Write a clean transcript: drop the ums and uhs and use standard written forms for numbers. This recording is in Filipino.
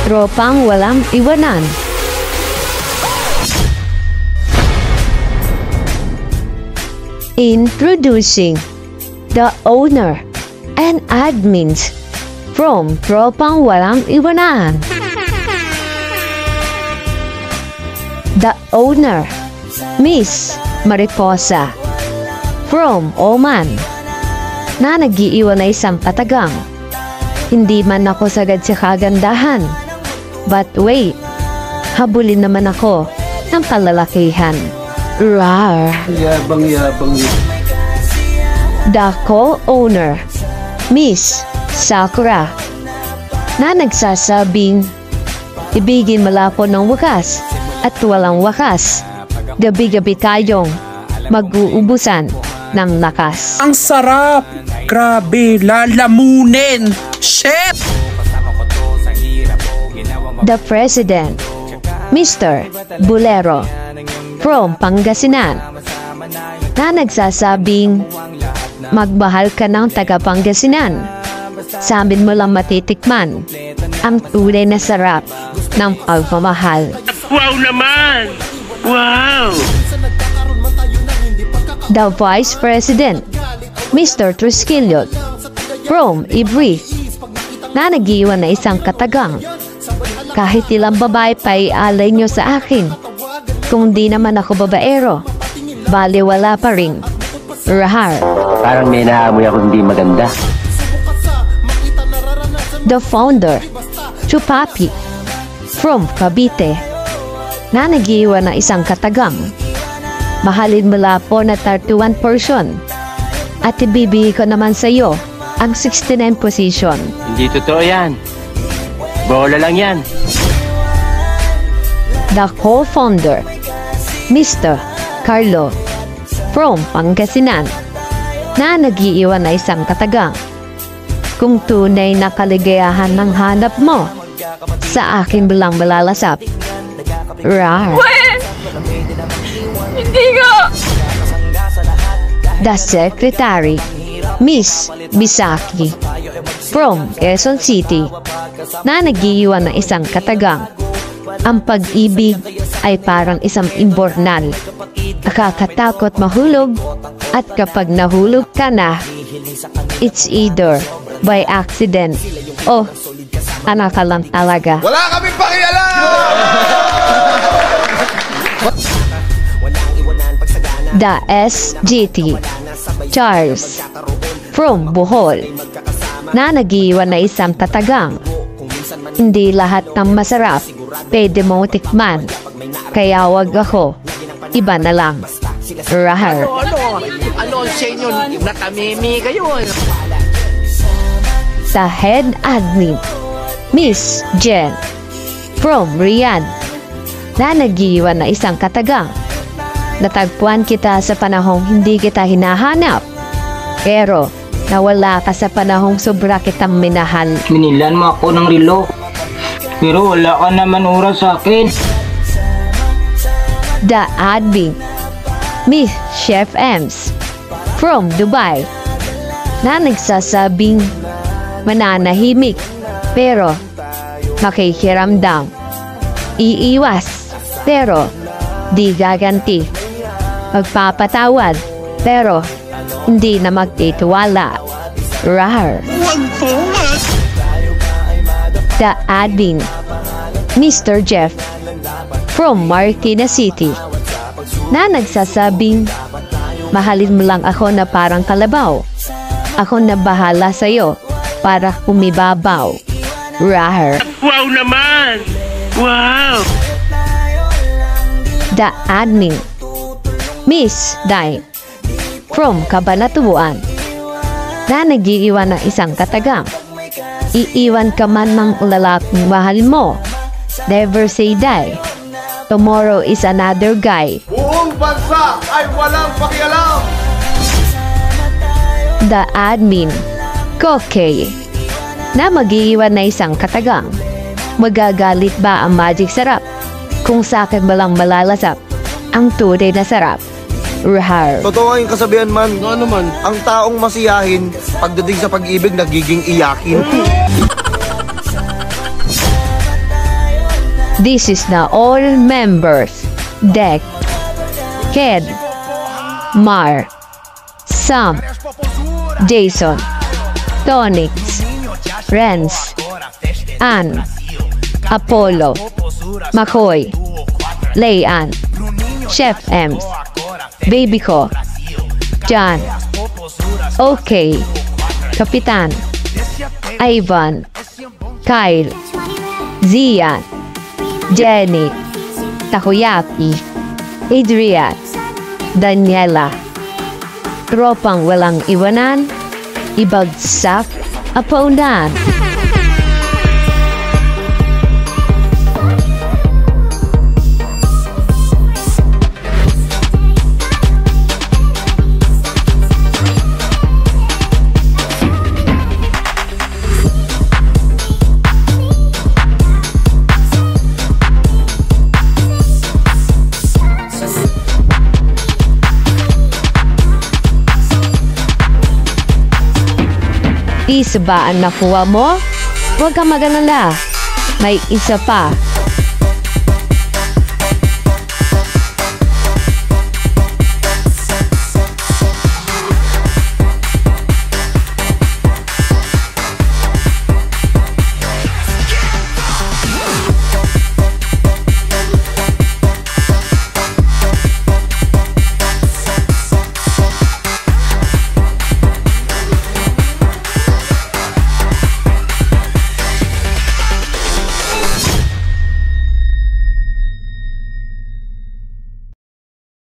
Tropang walang iwanan. Introducing the owner and admins from Tropang Walang Iwanan. The owner, Miss Mariposa from Oman, na nag-iiwan na isang katagang. Hindi man ako sagad sa kagandahan, but wait, habulin naman ako ng kalalakihan. Rar. Yabang. The co-owner, Miss Sakura, na nagsasabing ibigin malapon ng wakas at walang wakas. Gabi-gabi tayong mag-uubusan ng lakas. Ang sarap! Grabe, lalamunin! Shit! The President, Mr. Bulero from Pangasinan, na nagsasabing magmahal ka ng taga-Pangasinan. Sa amin mo lang matitikman ang tunay na sarap ng pagmamahal. Wow naman! Wow! The Vice President, Mr. Trusquillo from Ibri, na nag-iwan na isang katagang. Kahit ilang babae pa ialay nyo sa akin, kung di naman ako babaero, baliwala pa rin. Rahar. Parang may naamoy ako hindi maganda. The founder, Chupapi from Cavite, na nag-iwan na isang katagang. Mahalin mo po na 31 portion at ibibigay ko naman sa iyo ang 69 position. Hindi totoo yan. Bola lang yan. The co-founder, Mr. Carlo from Pangasinan, na nag-iwan na isang katagang. Kung tunay na kaligayahan ng hanap mo, sa akin bilang malalasap. Rar. Hindi ko! The Secretary, Miss Bisaki from Quezon City, na nag-iwan na isang katagang. Ang pag-ibig ay parang isang imbornal. Nakakatakot mahulog at kapag nahulog ka na, it's either by accident o anak ka lang talaga. Wala kaming pakialam! The SGT, Charles from Bohol, na nag-iwan na isang katagang. Hindi lahat ng masarap pwede mo tikman, kaya wag ako, iba na lang. Rahar. Ano sa inyo? Nakamimi kayo. Sa head admin, Miss Jen from Riyadh, na nag-iwan na isang katagang. Natagpuan kita sa panahong hindi kita hinahanap, pero nawala ka sa panahong sobra kitang minahal. Minilan mo ako ng relo, pero wala ka naman oras sa akin. The admin, Miss Chef Ems from Dubai, na nagsasabing mananahimik pero makikiramdam. Iiwas pero di gaganti. Magpapatawad pero hindi na magtitiwala. Rar. The admin, Mr. Jeff from Marikina City, na nagsasabing mahalin mo lang ako na parang kalabaw. Ako na bahala sa'yo para kumibabaw. Rar. Wow naman! Wow! The admin, Miss Dai from Cabanatuan, na nag-iiwan ng isang katagang. Iiwan ka man ng lalaking mahal mo, never say die. Tomorrow is another guy. Buong bansa ay walang pakialam! The admin, Kokey, na mag-iiwan na isang katagang. Magagalit ba ang magic sarap? Kung sa akin malang malalasap ang tunay na sarap. Rahar. Totoo nga yung kasabihan man. Ano naman? Ang taong masiyahin, pagdating sa pag-ibig, nagiging iyakin. This is the all members. Deck, Ked, Mar, Sam, Jason, Tonix, Renz, Ann, Apollo, Makoy, Layan, Chef Ems, Baby Ko, John, OK, Kapitan, Ivan, Kyle, Zian, Jenny, Takoyaki, Adrian, Daniela, tropang walang iwanan, ibagsak, aponan. Isa ba ang nakuha mo? Huwag kang mag-alala. May isa pa.